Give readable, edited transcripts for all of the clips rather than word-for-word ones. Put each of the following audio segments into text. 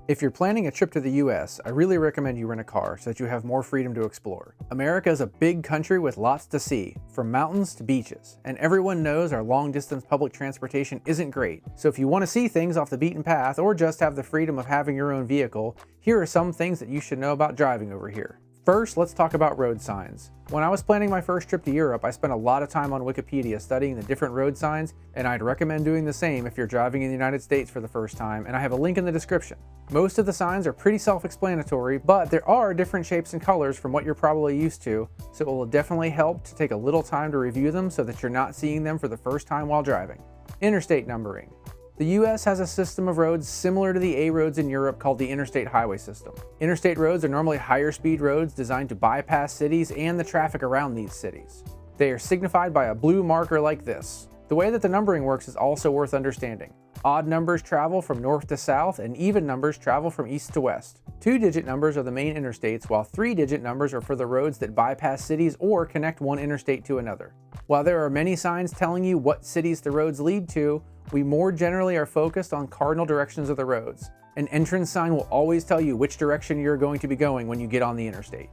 If you're planning a trip to the US, I really recommend you rent a car so that you have more freedom to explore. America is a big country with lots to see, from mountains to beaches, and everyone knows our long-distance public transportation isn't great. So if you want to see things off the beaten path or just have the freedom of having your own vehicle, here are some things that you should know about driving over here. First, let's talk about road signs. When I was planning my first trip to Europe, I spent a lot of time on Wikipedia studying the different road signs, and I'd recommend doing the same if you're driving in the United States for the first time, and I have a link in the description. Most of the signs are pretty self-explanatory, but there are different shapes and colors from what you're probably used to, so it will definitely help to take a little time to review them so that you're not seeing them for the first time while driving. Interstate numbering. The US has a system of roads similar to the A roads in Europe called the Interstate Highway System. Interstate roads are normally higher speed roads designed to bypass cities and the traffic around these cities. They are signified by a blue marker like this. The way that the numbering works is also worth understanding. Odd numbers travel from north to south, and even numbers travel from east to west. 2-digit numbers are the main interstates, while 3-digit numbers are for the roads that bypass cities or connect one interstate to another. While there are many signs telling you what cities the roads lead to, we more generally are focused on cardinal directions of the roads. An entrance sign will always tell you which direction you're going to be going when you get on the interstate.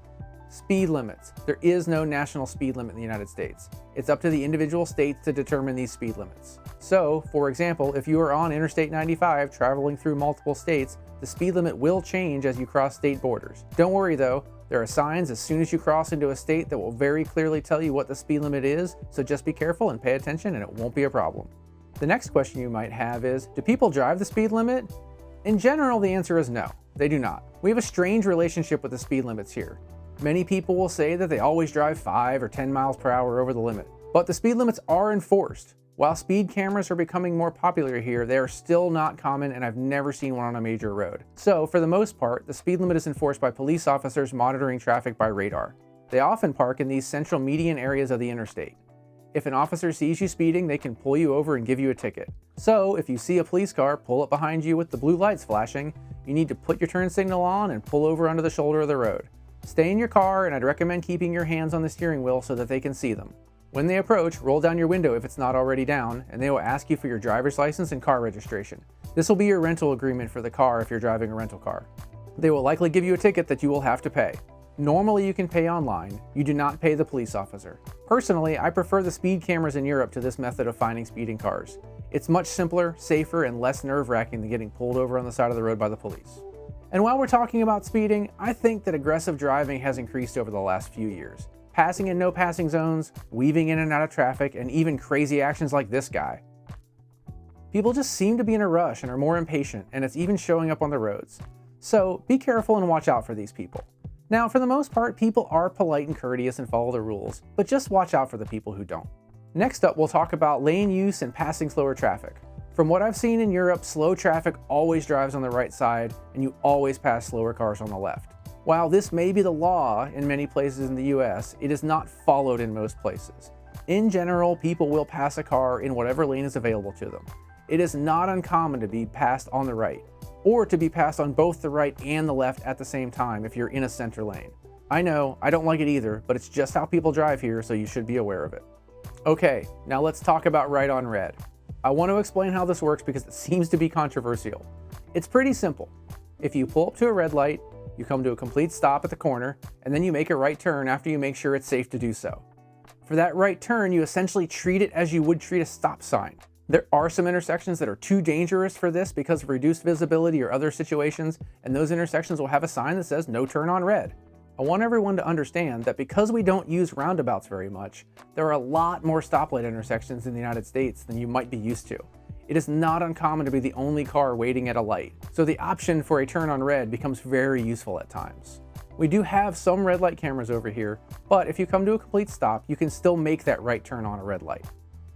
Speed limits. There is no national speed limit in the United States. It's up to the individual states to determine these speed limits. So, for example, if you are on Interstate 95 traveling through multiple states, the speed limit will change as you cross state borders. Don't worry though, there are signs as soon as you cross into a state that will very clearly tell you what the speed limit is, so just be careful and pay attention and it won't be a problem. The next question you might have is, do people drive the speed limit? In general, the answer is no, they do not. We have a strange relationship with the speed limits here. Many people will say that they always drive 5 or 10 miles per hour over the limit, but the speed limits are enforced. While speed cameras are becoming more popular here, they are still not common, and I've never seen one on a major road. So, for the most part, the speed limit is enforced by police officers monitoring traffic by radar. They often park in these central median areas of the interstate. If an officer sees you speeding, they can pull you over and give you a ticket. So, if you see a police car pull up behind you with the blue lights flashing, you need to put your turn signal on and pull over onto the shoulder of the road. Stay in your car, and I'd recommend keeping your hands on the steering wheel so that they can see them. When they approach, roll down your window if it's not already down, and they will ask you for your driver's license and car registration. This will be your rental agreement for the car if you're driving a rental car. They will likely give you a ticket that you will have to pay. Normally you can pay online, you do not pay the police officer. Personally, I prefer the speed cameras in Europe to this method of finding speeding cars. It's much simpler, safer, and less nerve-wracking than getting pulled over on the side of the road by the police. And while we're talking about speeding, I think that aggressive driving has increased over the last few years. Passing in no passing zones, weaving in and out of traffic, and even crazy actions like this guy. People just seem to be in a rush and are more impatient, and it's even showing up on the roads. So be careful and watch out for these people. Now, for the most part, people are polite and courteous and follow the rules, but just watch out for the people who don't. Next up, we'll talk about lane use and passing slower traffic. From what I've seen in Europe, slow traffic always drives on the right side, and you always pass slower cars on the left. While this may be the law in many places in the US, it is not followed in most places. In general, people will pass a car in whatever lane is available to them. It is not uncommon to be passed on the right, or to be passed on both the right and the left at the same time if you're in a center lane. I know, I don't like it either, but it's just how people drive here, so you should be aware of it. Okay, now let's talk about right on red. I want to explain how this works because it seems to be controversial. It's pretty simple. If you pull up to a red light, you come to a complete stop at the corner, and then you make a right turn after you make sure it's safe to do so. For that right turn, you essentially treat it as you would treat a stop sign. There are some intersections that are too dangerous for this because of reduced visibility or other situations, and those intersections will have a sign that says no turn on red. I want everyone to understand that because we don't use roundabouts very much, there are a lot more stoplight intersections in the United States than you might be used to. It is not uncommon to be the only car waiting at a light, so the option for a turn on red becomes very useful at times. We do have some red light cameras over here, but if you come to a complete stop, you can still make that right turn on a red light.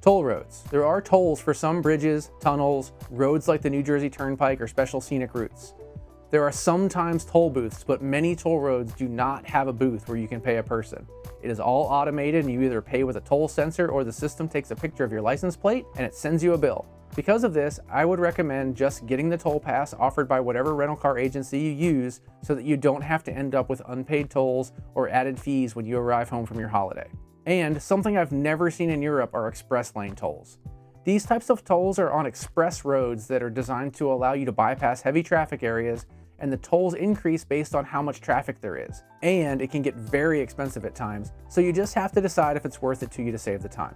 Toll roads. There are tolls for some bridges, tunnels, roads like the New Jersey Turnpike, or special scenic routes. There are sometimes toll booths, but many toll roads do not have a booth where you can pay a person. It is all automated, and you either pay with a toll sensor or the system takes a picture of your license plate and it sends you a bill. Because of this, I would recommend just getting the toll pass offered by whatever rental car agency you use so that you don't have to end up with unpaid tolls or added fees when you arrive home from your holiday. And something I've never seen in Europe are express lane tolls. These types of tolls are on express roads that are designed to allow you to bypass heavy traffic areas and the tolls increase based on how much traffic there is. And it can get very expensive at times, so you just have to decide if it's worth it to you to save the time.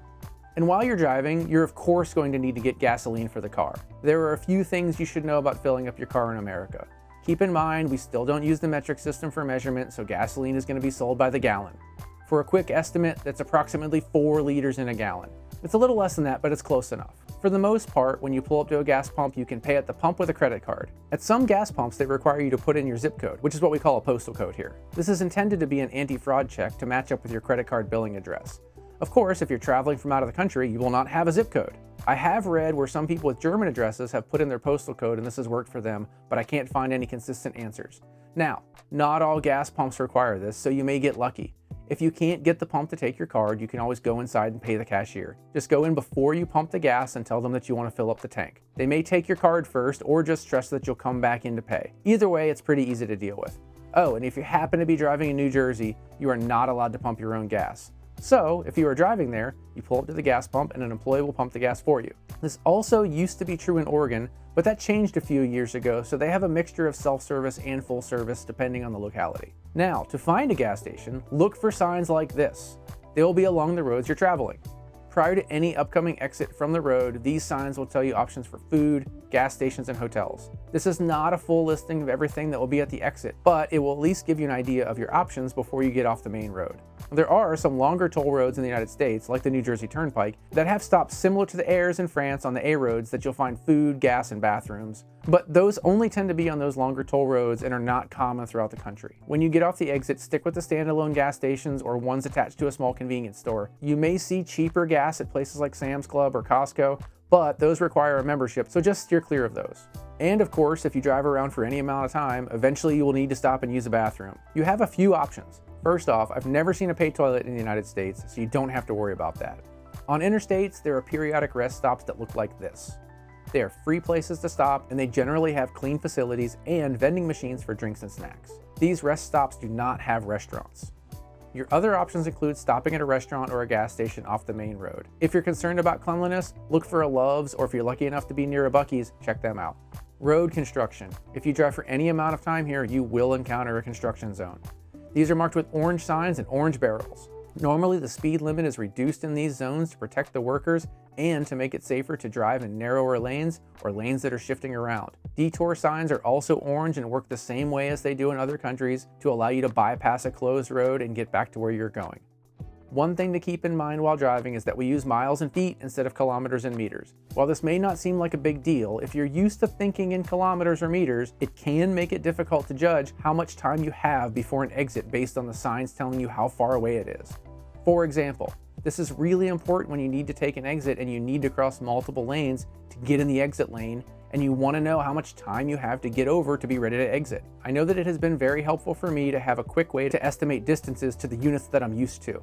And while you're driving, you're of course going to need to get gasoline for the car. There are a few things you should know about filling up your car in America. Keep in mind, we still don't use the metric system for measurement, so gasoline is going to be sold by the gallon. For a quick estimate, that's approximately 4 liters in a gallon. It's a little less than that, but it's close enough. For the most part, when you pull up to a gas pump, you can pay at the pump with a credit card. At some gas pumps, they require you to put in your zip code, which is what we call a postal code here. This is intended to be an anti-fraud check to match up with your credit card billing address. Of course, if you're traveling from out of the country, you will not have a zip code. I have read where some people with German addresses have put in their postal code and this has worked for them, but I can't find any consistent answers. Now, not all gas pumps require this, so you may get lucky. If you can't get the pump to take your card, you can always go inside and pay the cashier. Just go in before you pump the gas and tell them that you want to fill up the tank. They may take your card first or just stress that you'll come back in to pay. Either way, it's pretty easy to deal with. Oh, and if you happen to be driving in New Jersey, you are not allowed to pump your own gas. So, if you are driving there, you pull up to the gas pump and an employee will pump the gas for you. This also used to be true in Oregon, but that changed a few years ago, so they have a mixture of self-service and full service depending on the locality. Now, to find a gas station, look for signs like this. They will be along the roads you're traveling. Prior to any upcoming exit from the road, these signs will tell you options for food, gas stations, and hotels. This is not a full listing of everything that will be at the exit, but it will at least give you an idea of your options before you get off the main road. There are some longer toll roads in the United States, like the New Jersey Turnpike, that have stops similar to the Airs in France on the A roads that you'll find food, gas, and bathrooms. But those only tend to be on those longer toll roads and are not common throughout the country. When you get off the exit, stick with the standalone gas stations or ones attached to a small convenience store. You may see cheaper gas at places like Sam's Club or Costco, but those require a membership, so just steer clear of those. And of course, if you drive around for any amount of time, eventually you will need to stop and use a bathroom. You have a few options. First off, I've never seen a paid toilet in the United States, so you don't have to worry about that. On interstates, there are periodic rest stops that look like this. They are free places to stop, and they generally have clean facilities and vending machines for drinks and snacks. These rest stops do not have restaurants. Your other options include stopping at a restaurant or a gas station off the main road. If you're concerned about cleanliness, look for a Love's, or if you're lucky enough to be near a Buc-ee's, check them out. Road construction. If you drive for any amount of time here, you will encounter a construction zone. These are marked with orange signs and orange barrels. Normally, the speed limit is reduced in these zones to protect the workers and to make it safer to drive in narrower lanes or lanes that are shifting around. Detour signs are also orange and work the same way as they do in other countries to allow you to bypass a closed road and get back to where you're going. One thing to keep in mind while driving is that we use miles and feet instead of kilometers and meters. While this may not seem like a big deal, if you're used to thinking in kilometers or meters, it can make it difficult to judge how much time you have before an exit based on the signs telling you how far away it is. For example, this is really important when you need to take an exit and you need to cross multiple lanes to get in the exit lane, and you want to know how much time you have to get over to be ready to exit. I know that it has been very helpful for me to have a quick way to estimate distances to the units that I'm used to.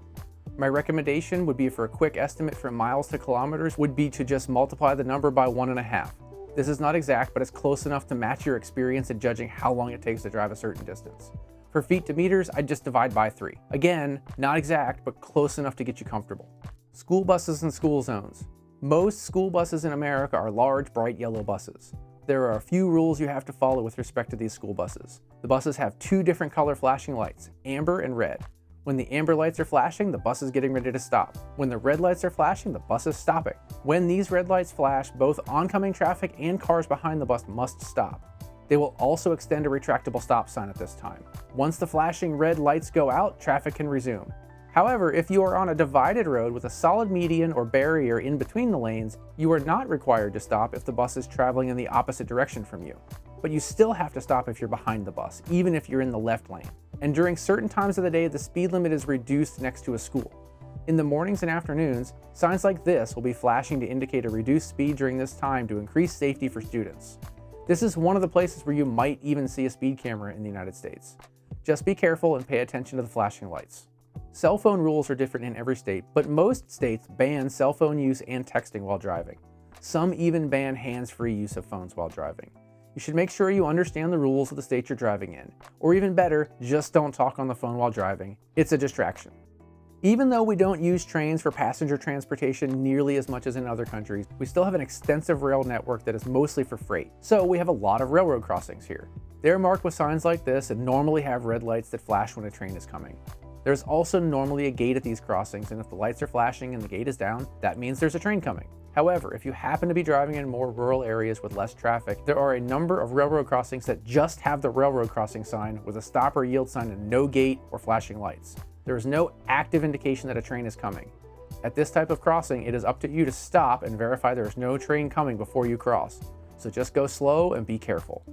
My recommendation would be for a quick estimate from miles to kilometers would be to just multiply the number by 1.5. This is not exact, but it's close enough to match your experience in judging how long it takes to drive a certain distance. For feet to meters, I'd just divide by 3. Again, not exact, but close enough to get you comfortable. School buses and school zones. Most school buses in America are large, bright yellow buses. There are a few rules you have to follow with respect to these school buses. The buses have 2 different color flashing lights, amber and red. When the amber lights are flashing, the bus is getting ready to stop. When the red lights are flashing, the bus is stopping. When these red lights flash, both oncoming traffic and cars behind the bus must stop. They will also extend a retractable stop sign at this time. Once the flashing red lights go out, traffic can resume. However, if you are on a divided road with a solid median or barrier in between the lanes, you are not required to stop if the bus is traveling in the opposite direction from you. But you still have to stop if you're behind the bus, even if you're in the left lane. And during certain times of the day, the speed limit is reduced next to a school. In the mornings and afternoons, signs like this will be flashing to indicate a reduced speed during this time to increase safety for students. This is one of the places where you might even see a speed camera in the United States. Just be careful and pay attention to the flashing lights. Cell phone rules are different in every state, but most states ban cell phone use and texting while driving. Some even ban hands-free use of phones while driving. You should make sure you understand the rules of the state you're driving in, or even better, just don't talk on the phone while driving. It's a distraction. Even though we don't use trains for passenger transportation nearly as much as in other countries, we still have an extensive rail network that is mostly for freight. So we have a lot of railroad crossings here. They're marked with signs like this and normally have red lights that flash when a train is coming. There's also normally a gate at these crossings, and if the lights are flashing and the gate is down, that means there's a train coming. However, if you happen to be driving in more rural areas with less traffic, there are a number of railroad crossings that just have the railroad crossing sign with a stop or yield sign and no gate or flashing lights. There is no active indication that a train is coming. At this type of crossing, it is up to you to stop and verify there is no train coming before you cross. So just go slow and be careful.